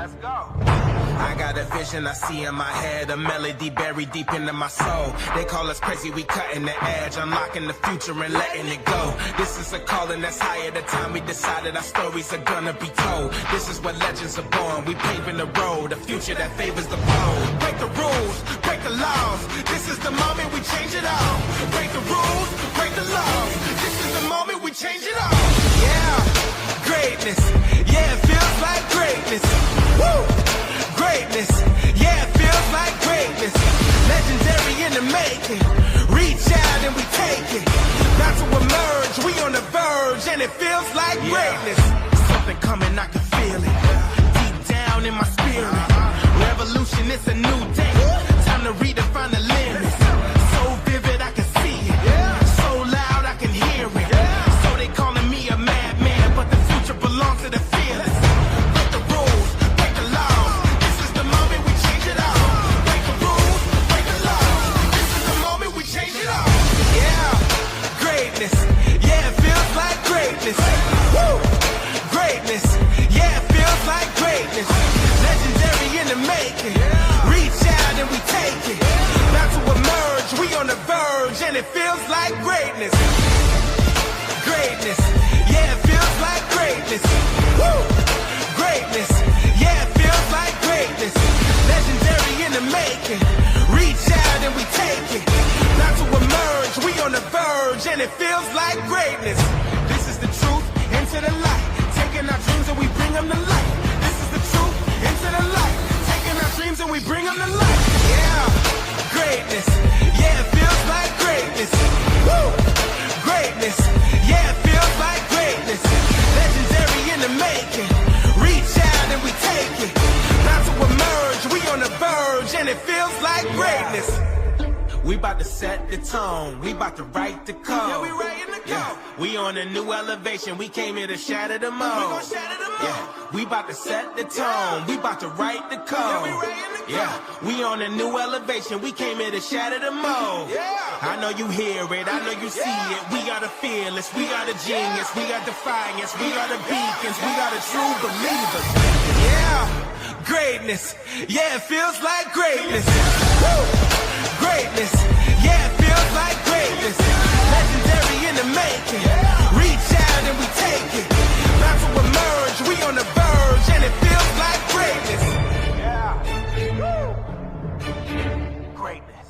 Let's go. I got a vision I see in my head, a melody buried deep into my soul. They call us crazy, we cutting the edge, unlocking the future and letting it go. This is a calling that's higher. The time we decided our stories are gonna be told. This is where legends are born. We paving the road, a future that favors the bold. Break the rules, break the laws. This is the moment we change it all. Break the rules, break the laws. This is the moment we change it all. Yeah, greatness. Yeah, it feels like greatness. Woo! Greatness. Yeah, it feels like greatness. Legendary in the making. Reach out and we take it. About to emerge, we on the verge, and it feels like greatness. Something coming, I can feel it. Deep down in my spirit. Revolution, it's a new day. Time to redefine the limits. So vivid, I can see it. So loud, I can hear it. So they calling me a madman, but the future belongs to the fearless. Break the rules, break the laws. This is the moment we change it all. Break the rules, break the laws. This is the moment we change it all. Yeah, greatness. Yeah, it feels like greatness. Woo! Greatness. Yeah, it feels like greatness. Legendary in the making. Reach out and we take it. About to emerge, we on the verge, and it feels like greatness. Greatness. Yeah, it feels like greatness. Woo! Greatness. Yeah, it feels like greatness. Legendary in the making. Reach out and we take it. About to emerge, we on the verge, and it feels like greatness. This is the truth, into the light. Taking our dreams and we bring them to life. This is the truth, into the light. Taking our dreams and we bring them to life. Yeah, greatness. Yeah, it feels like greatness. Woo! Greatness. Yeah, it feels like greatness. Legendary in the making. Reach out and we take it. About to emerge, we on the verge, and it feels like greatness. We about to set the tone. We about to write the code. Yeah, we writing the code. Yeah. We on a new elevation. We came here to shatter the mold. We gon' shatter the mold. Yeah. We about to set the tone. We about to write the code. Yeah, we writing the code. Yeah. We on a new elevation. We came here to shatter the mold. Yeah. I know you hear it. I know you see it. We are the fearless. We are the genius. We got defiance. We are the beacons. We are the true believers. Yeah. Greatness. Yeah, it feels like greatness. Woo! Greatness, yeah, it feels like greatness. Legendary in the making. Reach out and we take it. About to emerge, we on the verge, and it feels like greatness. Yeah. Woo. Greatness.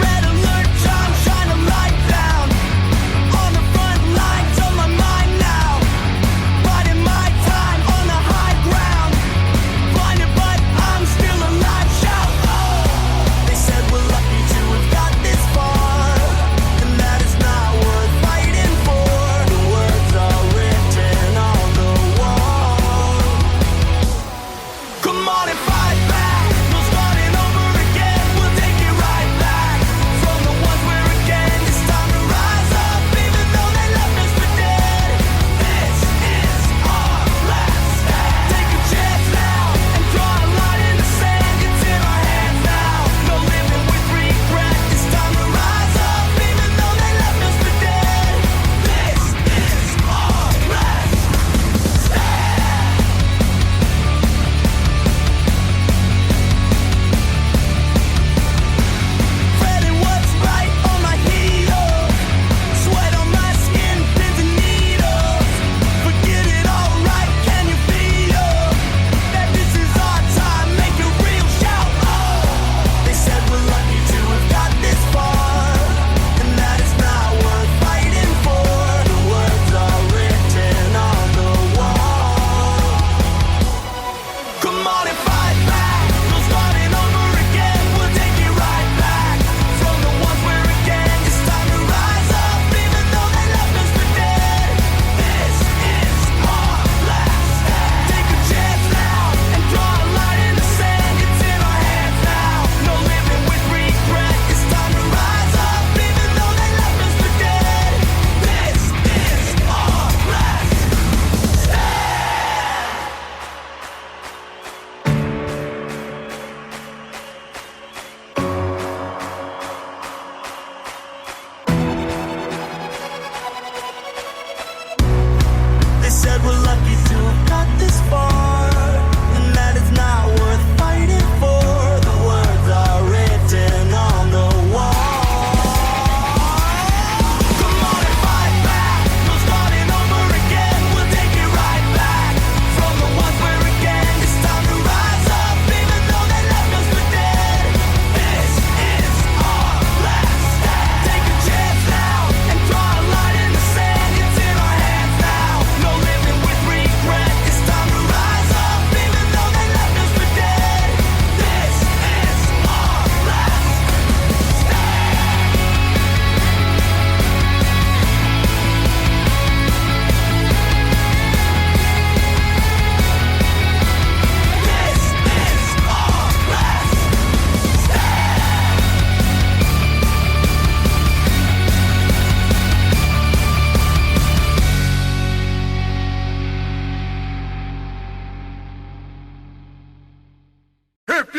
Red alert, time, shine a light down. On the front lines of my mind now. Riding my time on the high ground.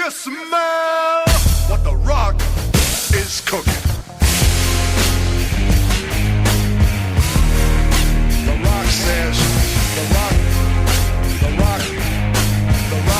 you smell what The Rock is cooking? The Rock says, The Rock says, The Rock says, The Rock.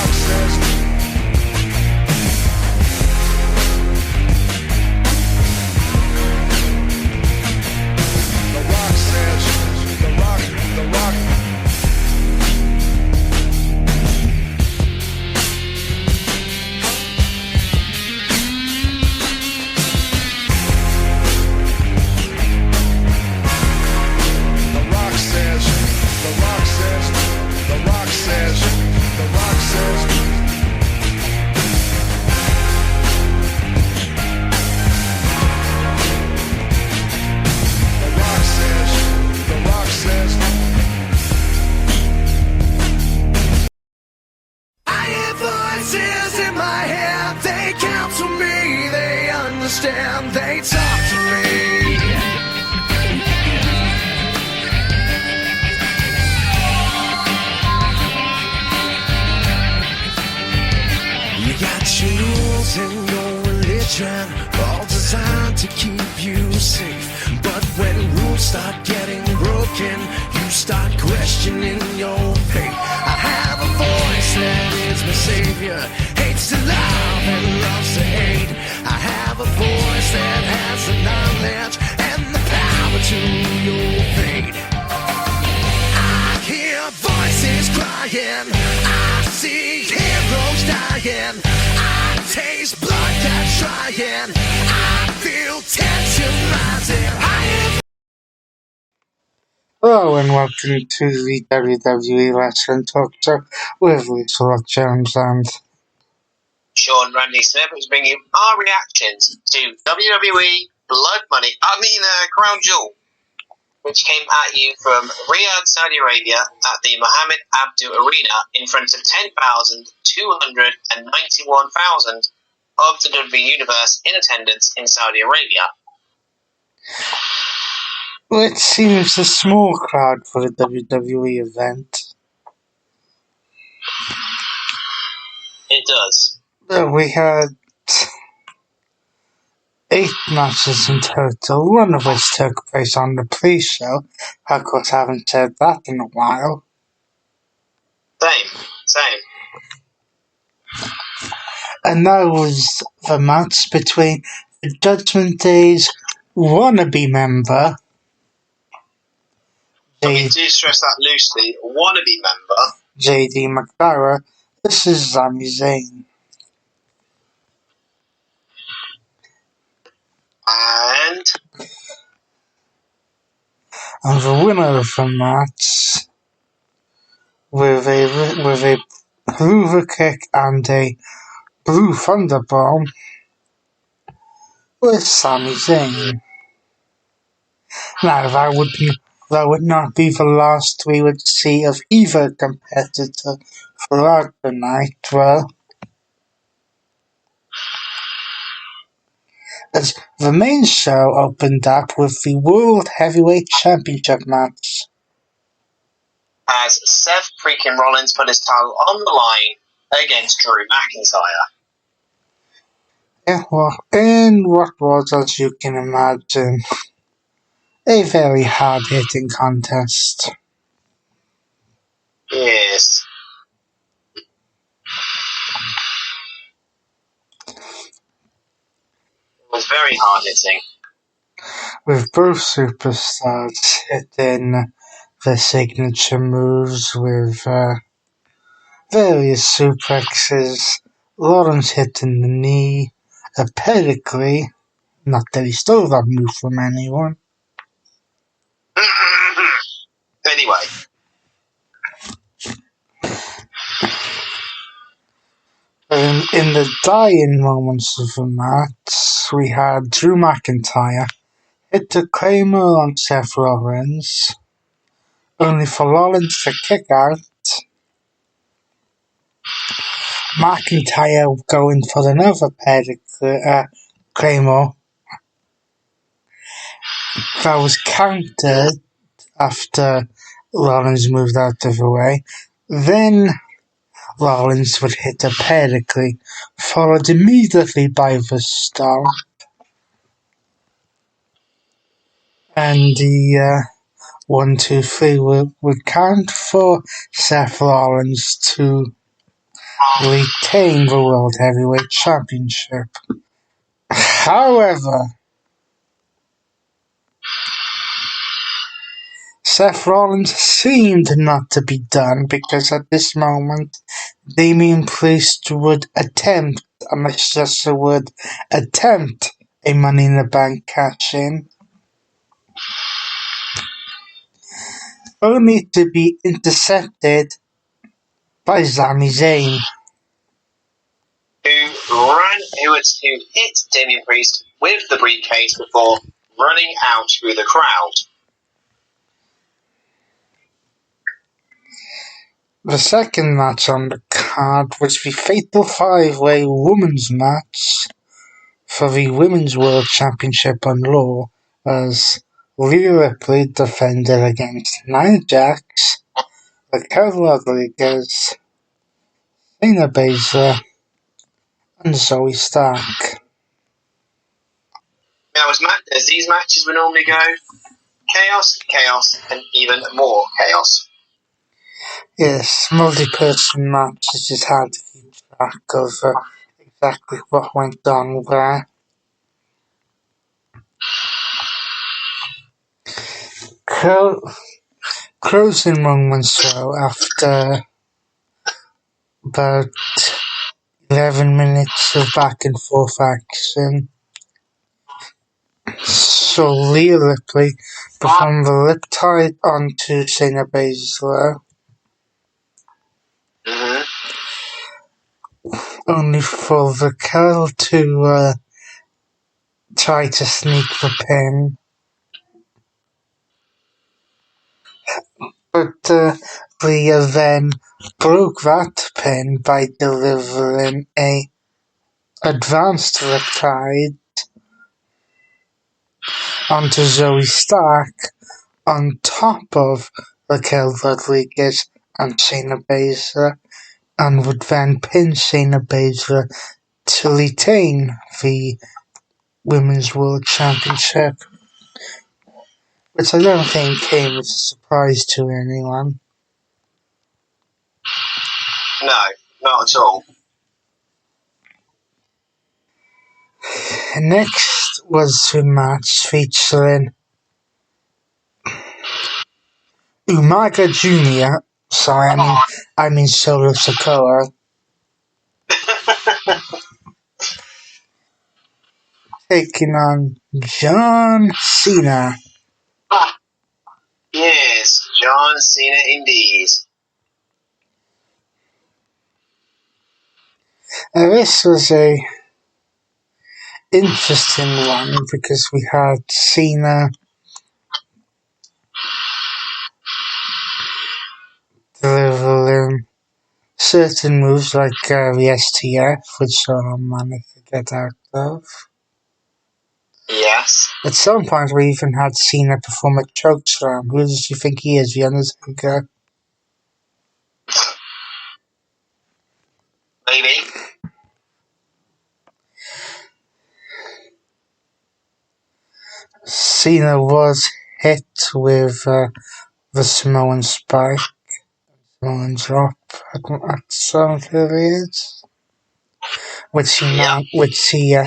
They talk to me. You got your rules and your religion, all designed to keep you safe. But when rules start getting broken, you start questioning your faith. I have a voice that is my savior, hates to love and loves to hate. I have a voice that has the knowledge and the power to your fate. I hear voices crying, I see heroes dying, I taste blood that's trying, I feel tension rising. Hello and welcome to the WWE Wrestling Talk Show with Lisa Rock Jones and Sean Randy Smith is bringing you our reactions to WWE Crown Jewel, which came at you from Riyadh, Saudi Arabia at the Mohammed Abdu Arena in front of 10,291,000 of the WWE Universe in attendance in Saudi Arabia. it seems a small crowd for a WWE event. It does. We had 8 matches in total, one of which took place on the pre-show. Of course, I haven't said that in a while. Same. And that was the match between the Judgment Day's wannabe member, We do stress that loosely, wannabe member, JD McDowell. This is Sami Zayn. And the winner of the match, with a Hoover kick and a Blue Thunderbomb, was Sami Zayn. Now that would not be the last we would see of either competitor throughout the night, well, as the main show opened up with the World Heavyweight Championship match. as Seth freaking Rollins put his title on the line against Drew McIntyre. Yeah, well, in what was, as you can imagine, a very hard-hitting contest. Yes. It was very hard-hitting. With both superstars hitting their signature moves with various suplexes, Lawrence hitting the knee, a pedigree, not that he stole that move from anyone. Anyway. In the dying moments of the match, we had Drew McIntyre hit the Claymore on Seth Rollins, only for Rollins to kick out. McIntyre going for another Claymore that was countered after Rollins moved out of the way. Then Rollins would hit a pedigree, followed immediately by the stomp. And the 1, 2, 3 would count for Seth Rollins to retain the World Heavyweight Championship. However, Seth Rollins seemed not to be done because at this moment Damian Priest would attempt, and that's just the word, attempt a Money in the Bank cash-in, only to be intercepted by Sami Zayn, who hit Damian Priest with the briefcase before running out through the crowd. The second match on the card was the Fatal 5-Way Women's match for the Women's World Championship on Raw, as Rhea Ripley defended against Nia Jax, Raquel Rodriguez, Shayna Baszler, and Zoe Stark. Now, as these matches would normally go, chaos, and even more chaos. Yes, multi-person matches, it's hard to keep track of exactly what went on where. Closing moments though, after about 11 minutes of back and forth action, so Rhea Ripley performed the riptide onto Shayna Baszler, only for Raquel to try to sneak the pin. But Rhea then broke that pin by delivering a advanced riptide onto Zoe Stark on top of Raquel Rodriguez and Shayna Baszler, and would then pin Shayna Baszler to retain the Women's World Championship, which I don't think came as a surprise to anyone. No, not at all. Next was the match featuring Umaga Jr. I mean Solo Sikoa. Taking on John Cena. Yes, John Cena indeed. This was a interesting one because we had Cena delivering certain moves like the STF, which someone managed to get out of. Yes. At some point, we even had Cena perform a chokeslam. Who does he think he is, the Undertaker? Maybe. Cena was hit with the Samoan Spike, Samoan Drop at some periods, which he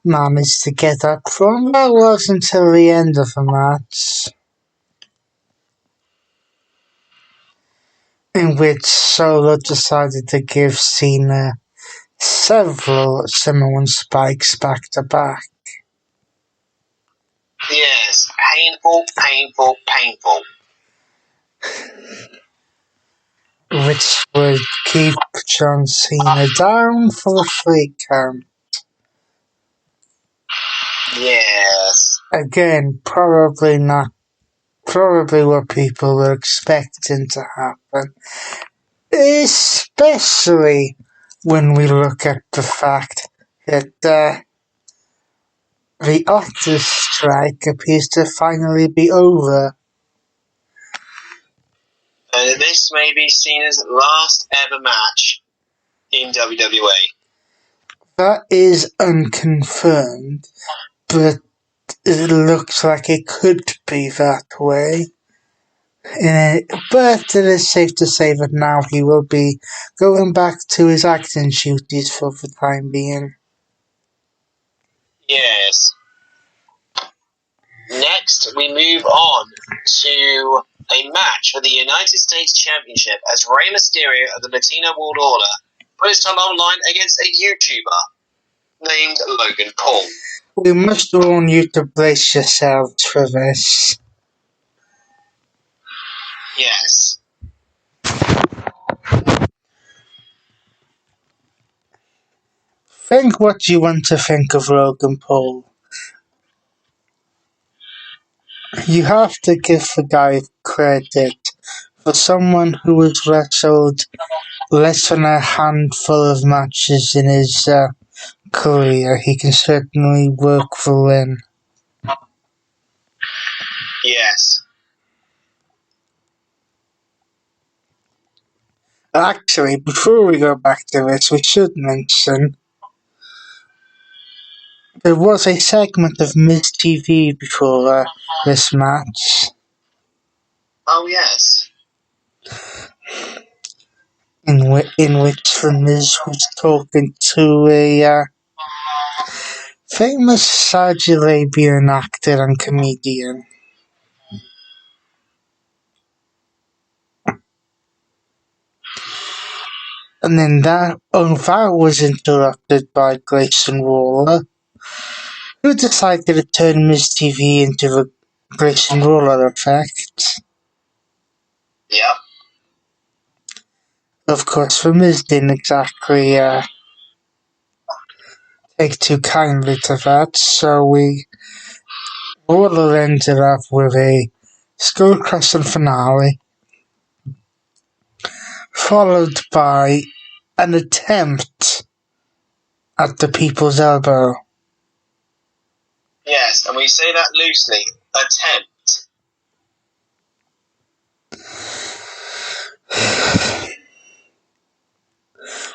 managed to get up from. That was until the end of the match, in which Solo decided to give Cena several Samoan Spikes back to back. Yes, painful. Which would keep John Cena down for a 3 count. Yes. Again, probably what people were expecting to happen. Especially when we look at the fact that the Otters strike appears to finally be over. This may be Cena's last ever match in WWE. That is unconfirmed, but it looks like it could be that way. But it is safe to say that now he will be going back to his acting duties for the time being. Yes. Next, we move on to a match for the United States Championship as Rey Mysterio of the Latino World Order put his title on the line against a YouTuber named Logan Paul. We must warn you to brace yourselves for this. Yes. Think what you want to think of Logan Paul. You have to give the guy credit. For someone who has wrestled less than a handful of matches in his career, he can certainly work the ring. Yes. Actually, before we go back to this, we should mention there was a segment of Miz TV before this match. Oh, yes. In which the Miz was talking to a famous Saudi Arabian actor and comedian. And then that was interrupted by Grayson Waller, who decided to turn Miz TV into the Grayson Waller effect. Yep. Of course, the Miz didn't exactly take too kindly to that, so Waller ended up with a skull crushing finale, followed by an attempt at the People's Elbow. Yes, and we say that loosely. Attempt.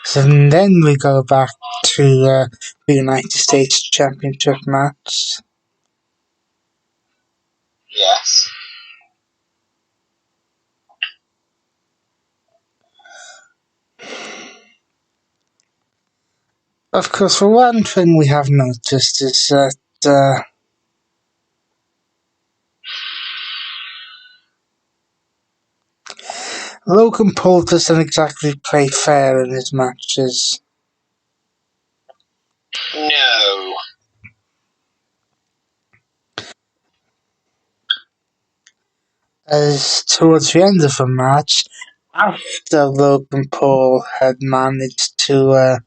So then we go back to the United States Championship match. Yes. Of course, the one thing we have noticed is that Logan Paul doesn't exactly play fair in his matches. No. As towards the end of the match, after Logan Paul had managed to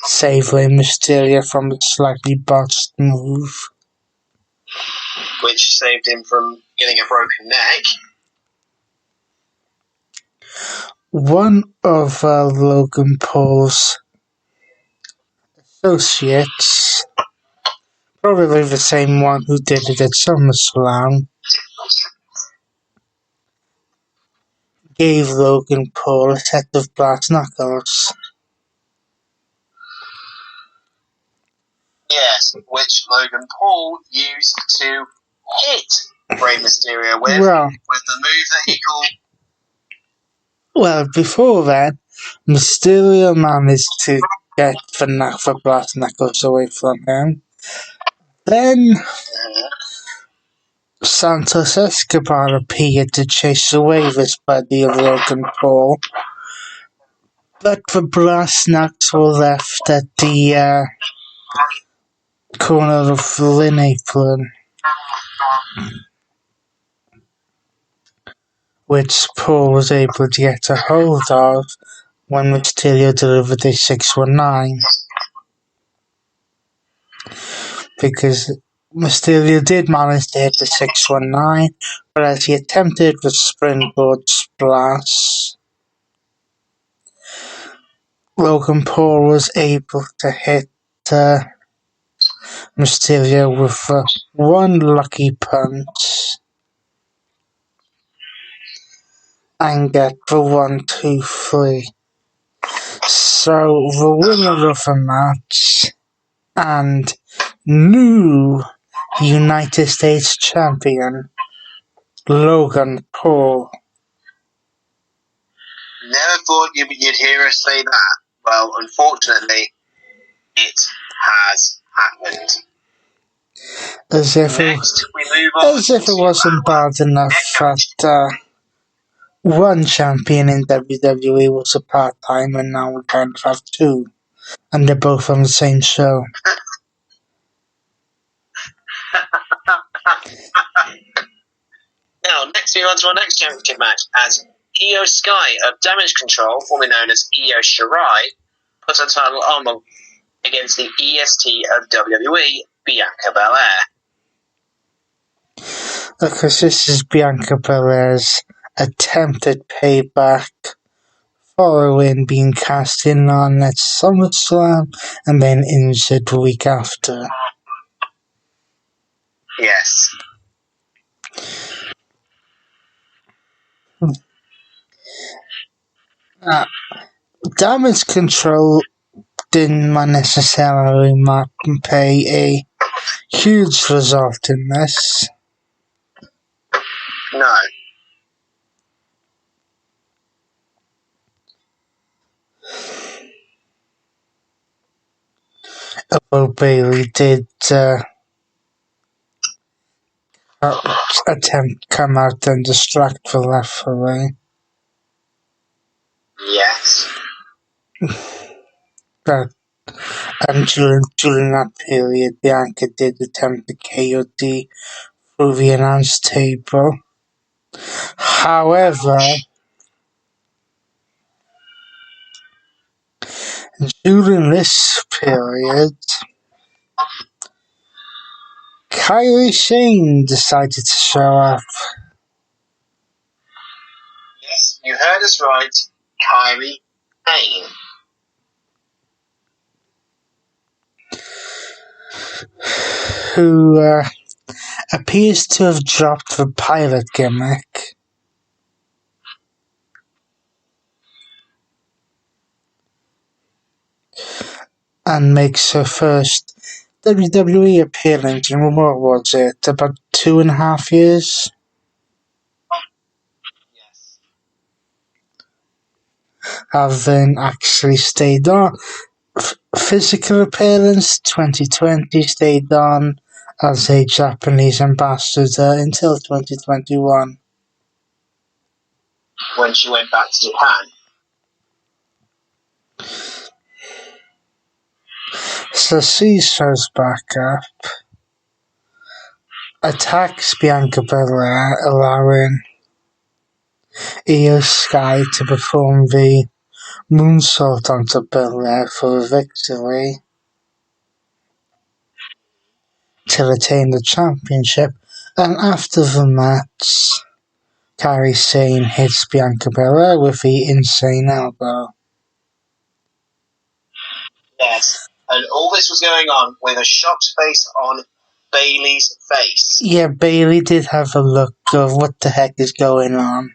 save Rey Mysterio from a slightly botched move, Which saved him from getting a broken neck. one of Logan Paul's associates, probably the same one who did it at SummerSlam, gave Logan Paul a set of brass knuckles. Yes, which Logan Paul used to hit Rey Mysterio with Well, the move that he called... Well, before that, Mysterio managed to get the brass knuckles away from him. Then Santos Escobar appeared to chase away this buddy of Logan Paul, but the brass knucks were left at the corner of the ring apron, which Paul was able to get a hold of when Mysterio delivered a 619. Because Mysterio did manage to hit the 619, but as he attempted the springboard splash, Logan Paul was able to hit Mysterio with one lucky punch and get the 1-2-3. So the winner of the match and new United States champion Logan Paul. Never thought you'd hear us say that. Well, unfortunately, it has happened. As if it wasn't bad enough that one champion in WWE was a part-time, and now we kind of have two, and they're both on the same show. Now, next we move on to our next championship match, as Io Sky of Damage Control, formerly known as Io Shirai, puts her title on against the EST of WWE, Bianca Belair. Because this is Bianca Belair's attempted payback following being cast in on at SummerSlam and then injured the week after. Yes. Damage Control didn't necessarily pay a huge result in this. No. Although Bayley did attempt to come out and distract the referee. Yes. But during that period, Bianca did attempt to KOD through the announce table. However, during this period, Kairi Sane decided to show up. Yes, you heard us right. Kairi Sane. Who appears to have dropped the pilot gimmick. And makes her first WWE appearance in, what was it, about 2.5 years? Yes. Having actually stayed on. Physical appearance 2020, stayed on as a Japanese ambassador until 2021. When she went back to Japan. So she shows back up, attacks Bianca Belair, allowing Io Sky to perform the moonsault onto Belair for a victory to retain the championship. And after the match, Kairi Sane hits Bianca Belair with the insane elbow. Yes, and all this was going on with a shocked face on Bayley's face. Yeah, Bayley did have a look of what the heck is going on.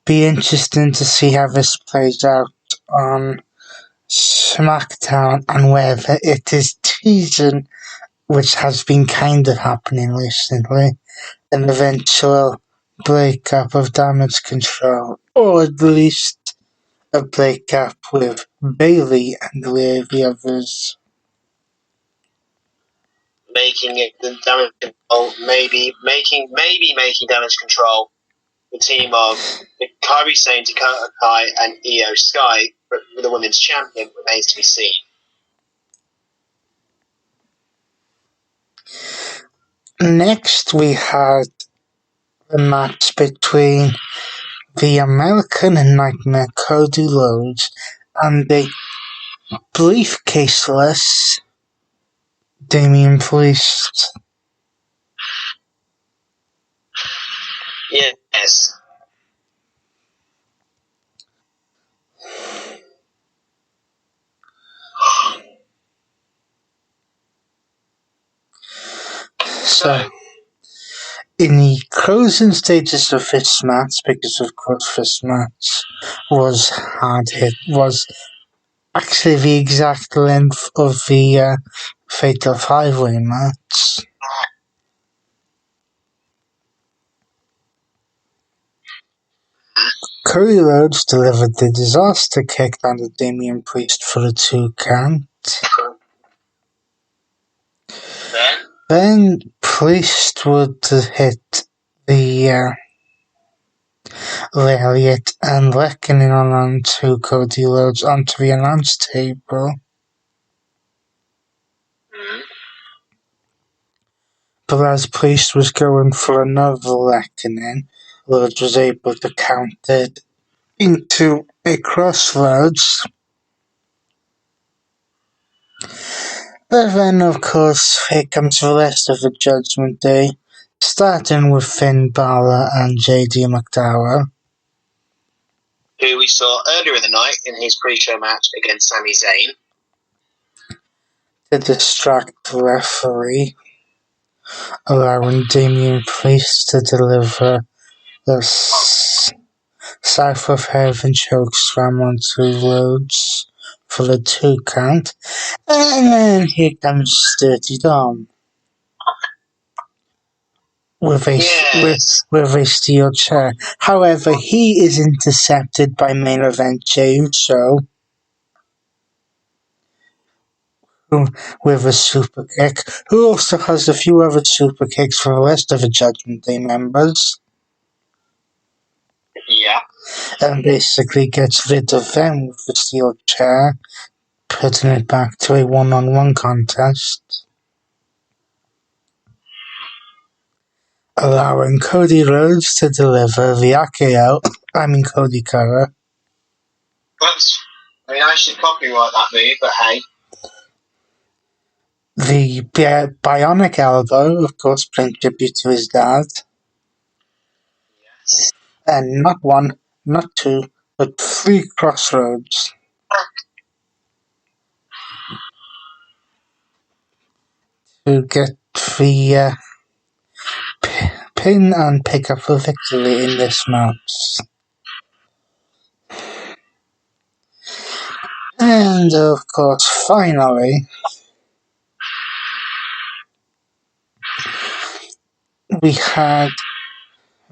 Be interesting to see how this plays out on SmackDown and whether it is teasing, which has been kind of happening recently, an eventual breakup of Damage Control, or at least a breakup with Bayley and the others. Making it the Damage Control, maybe making Damage Control the team of Kairi Sane, Dakota Kai, and Io Sky, but the women's champion remains to be seen. Next, we had a match between the American Nightmare Cody Rhodes and the briefcaseless Damian Priest. Yes. So, in the closing stages of this match, because of course this match was hard hit, was actually the exact length of the Fatal 5-way match. Cody Rhodes delivered the disaster kick onto Damian Priest for a 2 count. Then Priest would hit the lariat and reckoning onto Cody Rhodes onto the announce table. But as Priest was going for another reckoning, Rhodes was able to count it into a crossroads. But then, of course, here comes the rest of the Judgment Day, starting with Finn Balor and JD McDowell, who we saw earlier in the night in his pre-show match against Sami Zayn, to distract the referee, allowing Damian Priest to deliver the South of Heaven chokeslam onto Rhodes for the 2 count. And then here comes Dirty Dom with a steel chair. However, he is intercepted by main event Jey Uso with a super kick, who also has a few other super kicks for the rest of the Judgment Day members. Yeah. And basically gets rid of them with the steel chair, putting it back to a one-on-one contest, allowing Cody Rhodes to deliver the Cody Cover. Whoops. I mean, I should copyright that move, but hey. The Bionic Elbow, of course, paying tribute to his dad. Yes. And not 1, not 2, but 3 crossroads. To get the pin and pick up the victory in this match. And of course, finally, we had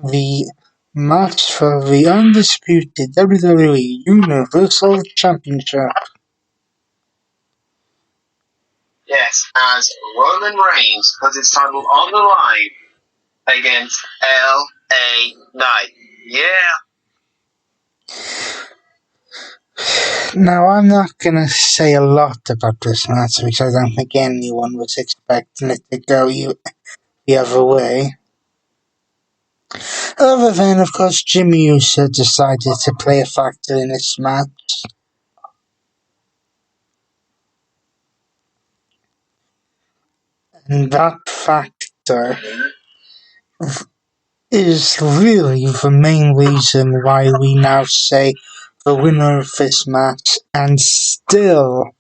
the match for the undisputed WWE Universal Championship. Yes, as Roman Reigns put his title on the line against LA Knight. Yeah. Now, I'm not going to say a lot about this match because I don't think anyone was expecting it to go the other way. Other than, of course, Jimmy Uso decided to play a factor in this match. And that factor is really the main reason why we now say the winner of this match and still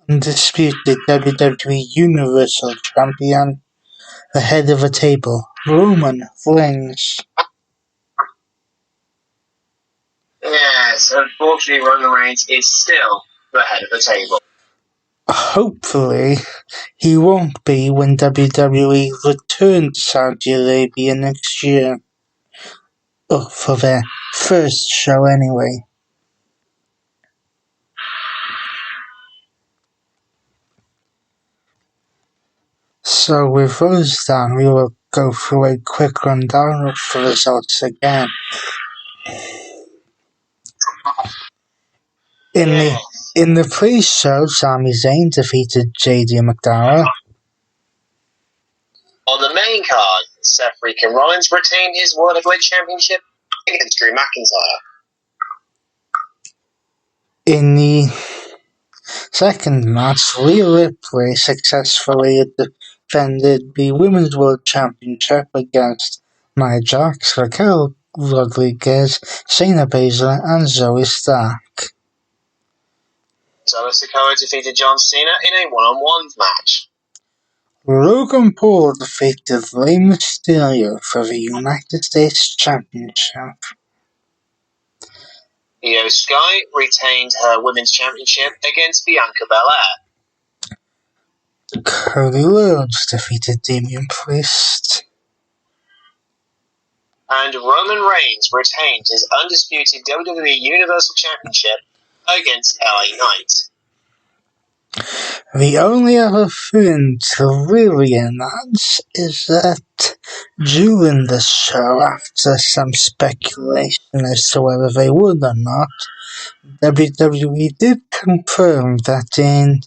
undisputed WWE Universal Champion, the head of the table, Roman Reigns. Yes, unfortunately, Roman Reigns is still the head of the table. Hopefully, he won't be when WWE return to Saudi Arabia next year. For their first show anyway. So with those done, we will go through a quick rundown of the results again. In the pre-show, Sami Zayn defeated JD McDowell. On the main card, Seth freaking Rollins retained his World Heavyweight Championship against Drew McIntyre. In the second match, Rhea Ripley successfully defended the Women's World Championship against Nia Jax, Raquel Rodriguez, Shayna Baszler, and Zoe Stark. Solo Sikoa defeated John Cena in a one-on-one match. Logan Paul defeated Rey Mysterio for the United States Championship. Io Sky retained her Women's Championship against Bianca Belair. Cody Rhodes defeated Damian Priest. And Roman Reigns retained his undisputed WWE Universal Championship against LA Knight. The only other thing to really announce is that during the show, after some speculation as to whether they would or not, WWE did confirm that in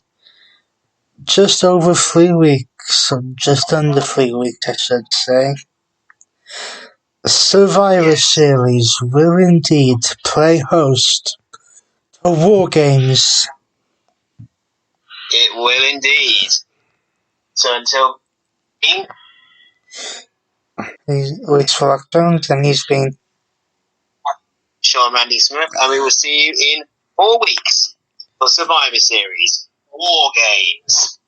just over 3 weeks, or just under 3 weeks I should say, Survivor Series will indeed play host to War Games. It will indeed. So until then, It's for Rock Jones, and he's been Sean Randy Smith, and we will see you in 4 weeks for Survivor Series War Games.